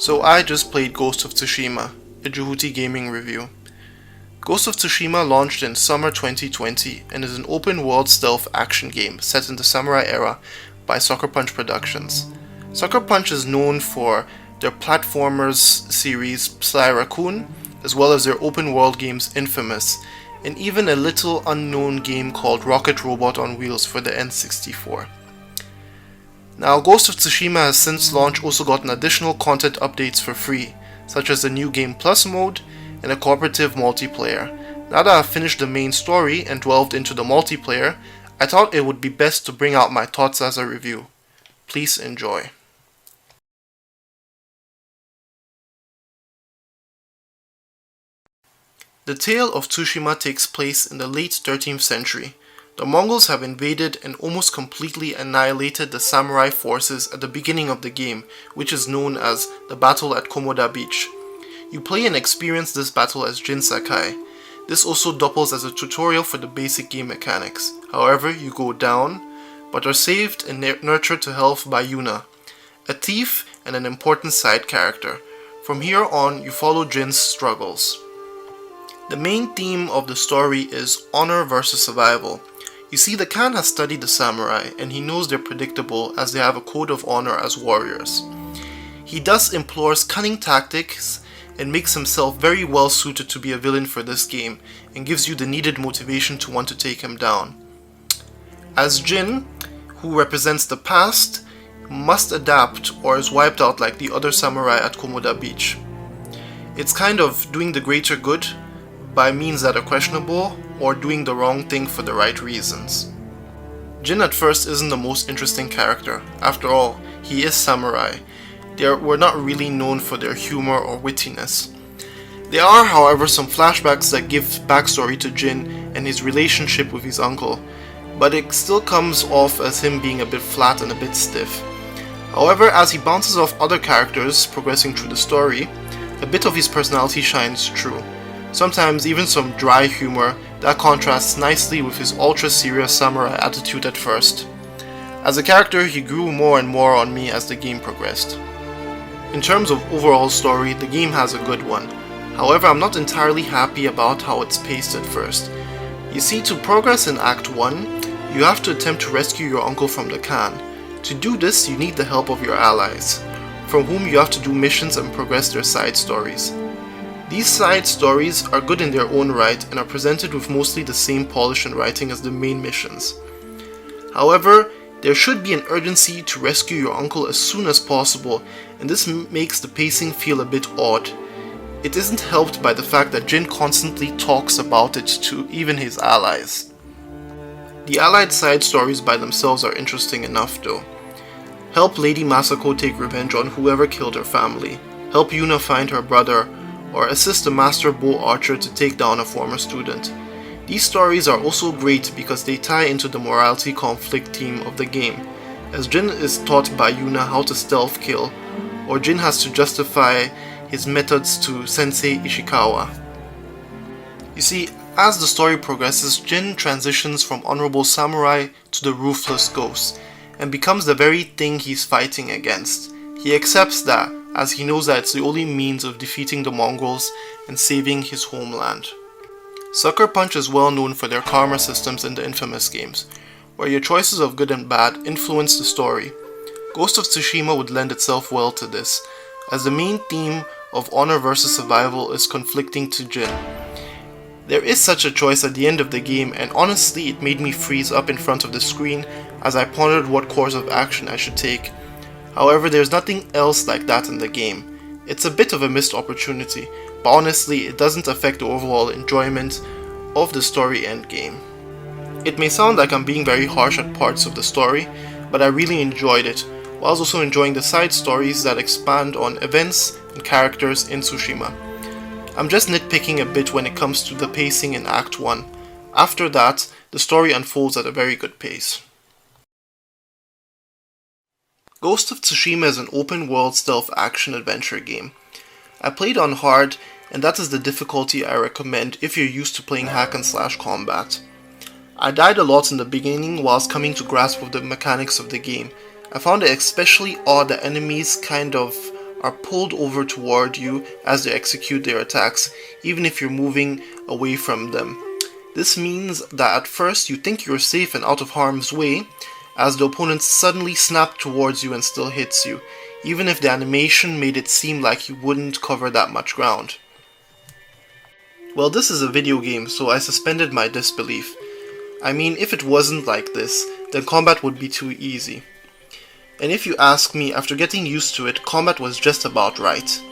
So I just played Ghost of Tsushima, a Jehuty Gaming review. Ghost of Tsushima launched in summer 2020 and is an open-world stealth action game set in the samurai era by Sucker Punch Productions. Sucker Punch is known for their platformers series Sly Raccoon, as well as their open-world games Infamous, and even a little unknown game called Rocket Robot on Wheels for the N64. Now, Ghost of Tsushima has since launch also gotten additional content updates for free, such as the new Game Plus mode and a cooperative multiplayer. Now that I've finished the main story and delved into the multiplayer, I thought it would be best to bring out my thoughts as a review. Please enjoy. The tale of Tsushima takes place in the late 13th century. The Mongols have invaded and almost completely annihilated the samurai forces at the beginning of the game, which is known as the Battle at Komoda Beach. You play and experience this battle as Jin Sakai. This also doubles as a tutorial for the basic game mechanics. However, you go down, but are saved and nurtured to health by Yuna, a thief and an important side character. From here on, you follow Jin's struggles. The main theme of the story is honor versus survival. You see, the Khan has studied the samurai and he knows they're predictable as they have a code of honor as warriors. He thus implores cunning tactics and makes himself very well suited to be a villain for this game and gives you the needed motivation to want to take him down. As Jin, who represents the past, must adapt or is wiped out like the other samurai at Komoda Beach. It's kind of doing the greater good by means that are questionable, or doing the wrong thing for the right reasons. Jin at first isn't the most interesting character. After all, he is samurai. They were not really known for their humor or wittiness. There are, however, some flashbacks that give backstory to Jin and his relationship with his uncle, but it still comes off as him being a bit flat and a bit stiff. However, as he bounces off other characters progressing through the story, a bit of his personality shines through. Sometimes even some dry humor that contrasts nicely with his ultra-serious samurai attitude at first. As a character, he grew more and more on me as the game progressed. In terms of overall story, the game has a good one. However, I'm not entirely happy about how it's paced at first. You see, to progress in Act 1, you have to attempt to rescue your uncle from the Khan. To do this, you need the help of your allies, from whom you have to do missions and progress their side stories. These side stories are good in their own right and are presented with mostly the same polish and writing as the main missions. However, there should be an urgency to rescue your uncle as soon as possible, and this makes the pacing feel a bit odd. It isn't helped by the fact that Jin constantly talks about it to even his allies. The allied side stories by themselves are interesting enough though. Help Lady Masako take revenge on whoever killed her family, help Yuna find her brother, or assist a master bow archer to take down a former student. These stories are also great because they tie into the morality conflict theme of the game, as Jin is taught by Yuna how to stealth kill, or Jin has to justify his methods to Sensei Ishikawa. You see, as the story progresses, Jin transitions from honorable samurai to the ruthless ghost, and becomes the very thing he's fighting against. He accepts that, as he knows that it's the only means of defeating the Mongols and saving his homeland. Sucker Punch is well known for their karma systems in the Infamous games, where your choices of good and bad influence the story. Ghost of Tsushima would lend itself well to this, as the main theme of honor versus survival is conflicting to Jin. There is such a choice at the end of the game, and honestly it made me freeze up in front of the screen as I pondered what course of action I should take. However, there's nothing else like that in the game. It's a bit of a missed opportunity, but honestly it doesn't affect the overall enjoyment of the story endgame. It may sound like I'm being very harsh at parts of the story, but I really enjoyed it, while also enjoying the side stories that expand on events and characters in Tsushima. I'm just nitpicking a bit when it comes to the pacing in Act 1. After that, the story unfolds at a very good pace. Ghost of Tsushima is an open-world stealth action-adventure game. I played on hard, and that is the difficulty I recommend if you're used to playing hack-and-slash combat. I died a lot in the beginning whilst coming to grasp with the mechanics of the game. I found it especially odd that enemies kind of are pulled over toward you as they execute their attacks, even if you're moving away from them. This means that at first you think you're safe and out of harm's way, as the opponent suddenly snaps towards you and still hits you, even if the animation made it seem like you wouldn't cover that much ground. Well, this is a video game, so I suspended my disbelief. I mean, if it wasn't like this, then combat would be too easy. And if you ask me, after getting used to it, combat was just about right.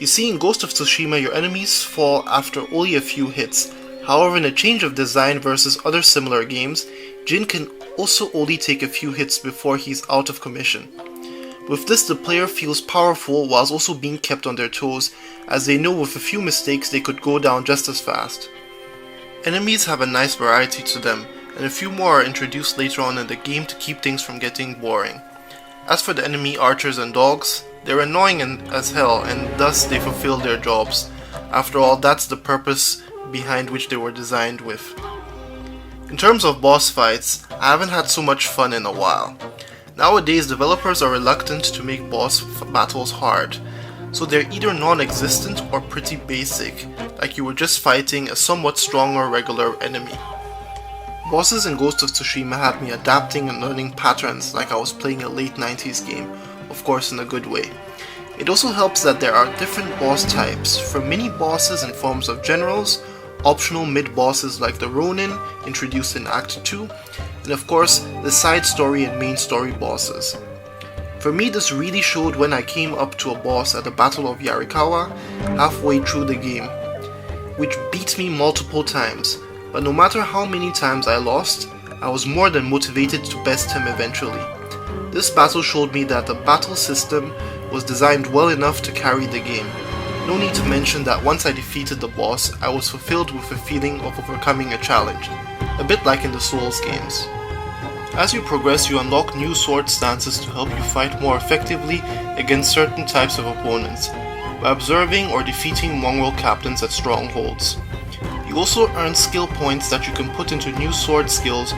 You see, in Ghost of Tsushima, your enemies fall after only a few hits. However, in a change of design versus other similar games, Jin can also only take a few hits before he's out of commission. With this, the player feels powerful whilst also being kept on their toes, as they know with a few mistakes they could go down just as fast. Enemies have a nice variety to them, and a few more are introduced later on in the game to keep things from getting boring. As for the enemy archers and dogs, they're annoying as hell, and thus they fulfill their jobs. After all, that's the purpose behind which they were designed with. In terms of boss fights, I haven't had so much fun in a while. Nowadays, developers are reluctant to make boss battles hard, so they're either non-existent or pretty basic, like you were just fighting a somewhat stronger regular enemy. Bosses in Ghost of Tsushima had me adapting and learning patterns like I was playing a late 90s game, of course in a good way. It also helps that there are different boss types, from mini-bosses in forms of generals, optional mid-bosses like the Ronin, introduced in Act 2, and of course the side story and main story bosses. For me, this really showed when I came up to a boss at the Battle of Yarikawa halfway through the game, which beat me multiple times, but no matter how many times I lost, I was more than motivated to best him eventually. This battle showed me that the battle system was designed well enough to carry the game. No need to mention that once I defeated the boss, I was fulfilled with a feeling of overcoming a challenge, a bit like in the Souls games. As you progress, you unlock new sword stances to help you fight more effectively against certain types of opponents, by observing or defeating mongrel captains at strongholds. You also earn skill points that you can put into new sword skills,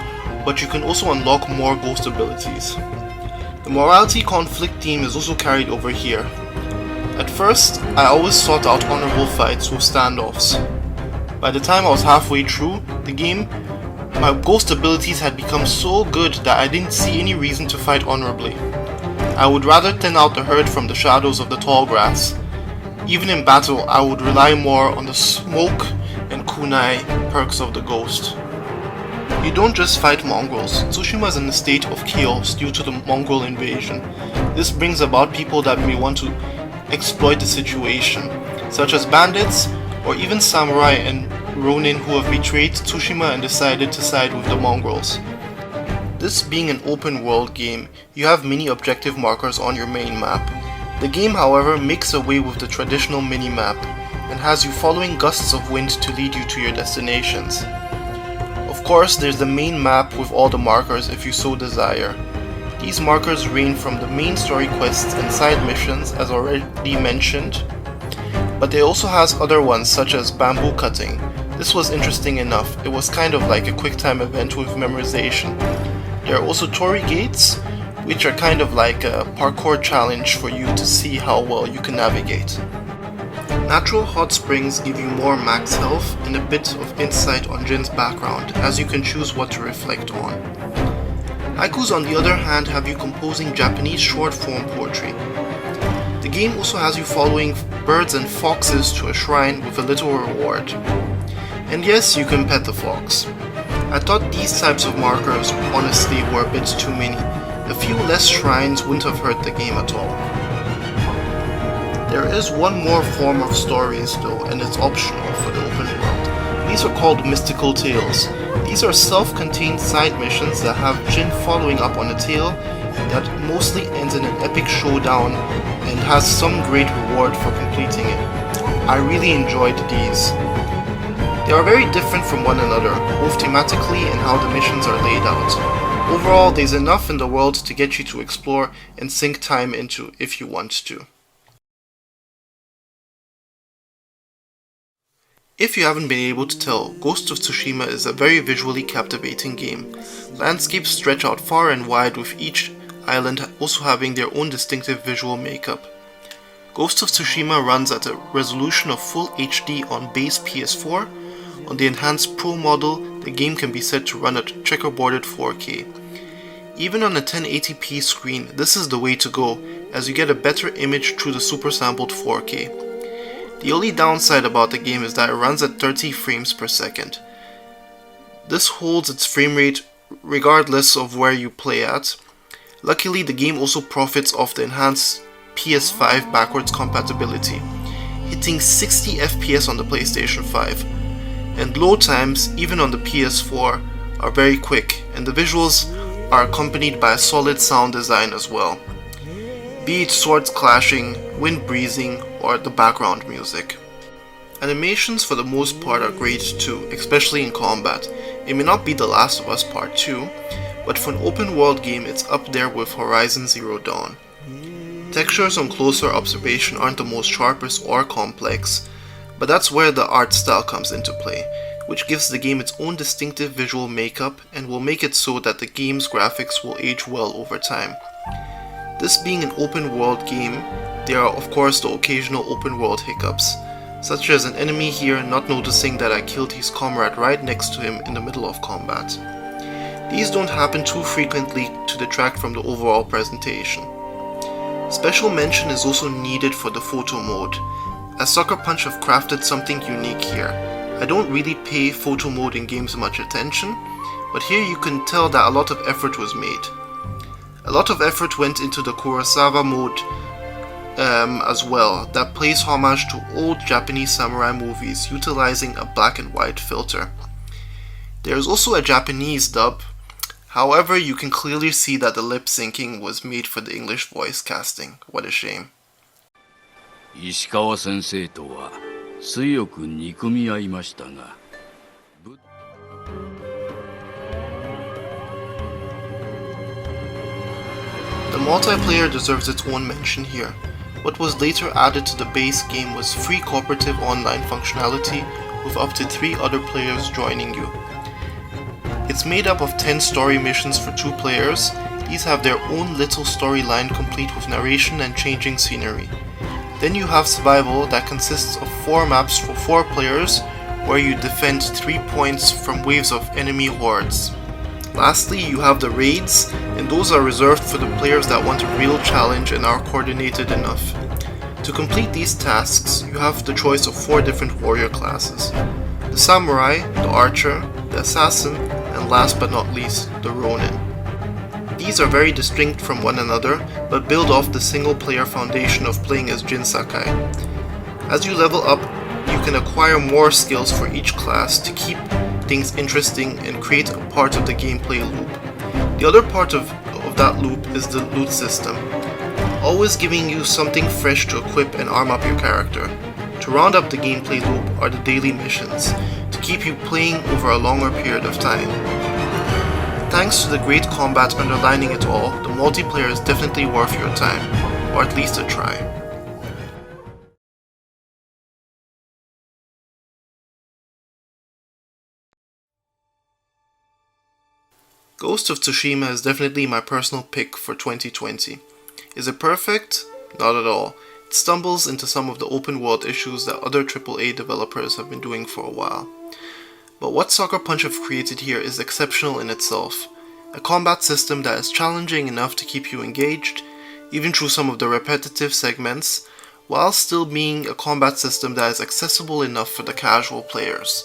but you can also unlock more ghost abilities. The morality conflict theme is also carried over here. At first, I always sought out honorable fights with standoffs. By the time I was halfway through the game, my ghost abilities had become so good that I didn't see any reason to fight honorably. I would rather thin out the herd from the shadows of the tall grass. Even in battle, I would rely more on the smoke and kunai perks of the ghost. You don't just fight mongrels. Tsushima is in a state of chaos due to the mongrel invasion. This brings about people that may want to exploit the situation, such as bandits or even samurai and ronin who have betrayed Tsushima and decided to side with the mongrels. This being an open world game, you have many objective markers on your main map. The game, however, makes away with the traditional mini-map and has you following gusts of wind to lead you to your destinations. Of course, there's the main map with all the markers if you so desire. These markers range from the main story quests and side missions as already mentioned, but it also has other ones such as bamboo cutting. This was interesting enough, it was kind of like a quick time event with memorization. There are also Torii gates, which are kind of like a parkour challenge for you to see how well you can navigate. Natural hot springs give you more max health and a bit of insight on Jin's background, as you can choose what to reflect on. Haikus, on the other hand, have you composing Japanese short form poetry. The game also has you following birds and foxes to a shrine with a little reward. And yes, you can pet the fox. I thought these types of markers, honestly, were a bit too many. A few less shrines wouldn't have hurt the game at all. There is one more form of stories though, and it's optional for the open world. These are called mystical tales. These are self-contained side missions that have Jin following up on a tale that mostly ends in an epic showdown and has some great reward for completing it. I really enjoyed these. They are very different from one another, both thematically and how the missions are laid out. Overall, there's enough in the world to get you to explore and sink time into if you want to. If you haven't been able to tell, Ghost of Tsushima is a very visually captivating game. Landscapes stretch out far and wide, with each island also having their own distinctive visual makeup. Ghost of Tsushima runs at a resolution of full HD on base PS4. On the enhanced Pro model, the game can be said to run at checkerboarded 4K. Even on a 1080p screen, this is the way to go, as you get a better image through the super sampled 4K. The only downside about the game is that it runs at 30 frames per second. This holds its frame rate regardless of where you play at. Luckily, the game also profits off the enhanced PS5 backwards compatibility, hitting 60 FPS on the PlayStation 5. And load times, even on the PS4, are very quick, and the visuals are accompanied by a solid sound design as well, be it swords clashing, wind breezing, or the background music. Animations for the most part are great too, especially in combat. It may not be The Last of Us Part 2, but for an open world game it's up there with Horizon Zero Dawn. Textures on closer observation aren't the most sharpest or complex, but that's where the art style comes into play, which gives the game its own distinctive visual makeup and will make it so that the game's graphics will age well over time. This being an open world game, there are of course the occasional open world hiccups, such as an enemy here not noticing that I killed his comrade right next to him in the middle of combat. These don't happen too frequently to detract from the overall presentation. Special mention is also needed for the photo mode, as Sucker Punch have crafted something unique here. I don't really pay photo mode in games much attention, but here you can tell that a lot of effort was made. A lot of effort went into the Kurosawa mode as well, that pays homage to old Japanese samurai movies utilizing a black and white filter. There is also a Japanese dub. However, you can clearly see that the lip syncing was made for the English voice casting. What a shame. 石川先生とは強く憎み合いましたが。The multiplayer deserves its own mention here. What was later added to the base game was free cooperative online functionality with up to 3 other players joining you. It's made up of 10 story missions for 2 players. These have their own little storyline complete with narration and changing scenery. Then you have survival that consists of 4 maps for 4 players where you defend 3 points from waves of enemy hordes. Lastly, you have the raids, and those are reserved for the players that want a real challenge and are coordinated enough. To complete these tasks, you have the choice of 4 different warrior classes: the samurai, the archer, the assassin, and last but not least, the ronin. These are very distinct from one another, but build off the single player foundation of playing as Jin Sakai. As you level up, you can acquire more skills for each class to keep things interesting and create a part of the gameplay loop. The other part of that loop is the loot system, always giving you something fresh to equip and arm up your character. To round up the gameplay loop are the daily missions, to keep you playing over a longer period of time. Thanks to the great combat underlining it all, the multiplayer is definitely worth your time, or at least a try. Ghost of Tsushima is definitely my personal pick for 2020. Is it perfect? Not at all. It stumbles into some of the open world issues that other AAA developers have been doing for a while. But what Sucker Punch have created here is exceptional in itself. A combat system that is challenging enough to keep you engaged, even through some of the repetitive segments, while still being a combat system that is accessible enough for the casual players.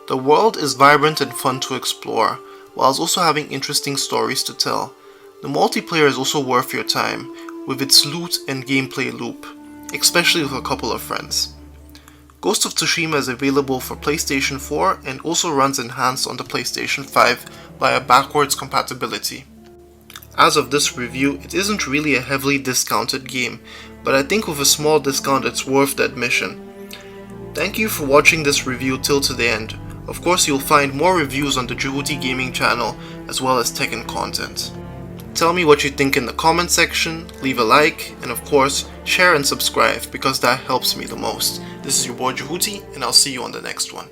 The world is vibrant and fun to explore, whilst also having interesting stories to tell. The multiplayer is also worth your time, with its loot and gameplay loop, especially with a couple of friends. Ghost of Tsushima is available for PlayStation 4 and also runs enhanced on the PlayStation 5 via backwards compatibility. As of this review, it isn't really a heavily discounted game, but I think with a small discount it's worth the admission. Thank you for watching this review till to the end. Of course, you'll find more reviews on the Jehuty Gaming channel as well as Tekken content. Tell me what you think in the comment section, leave a like, and of course, share and subscribe because that helps me the most. This is your boy Jehuty, and I'll see you on the next one.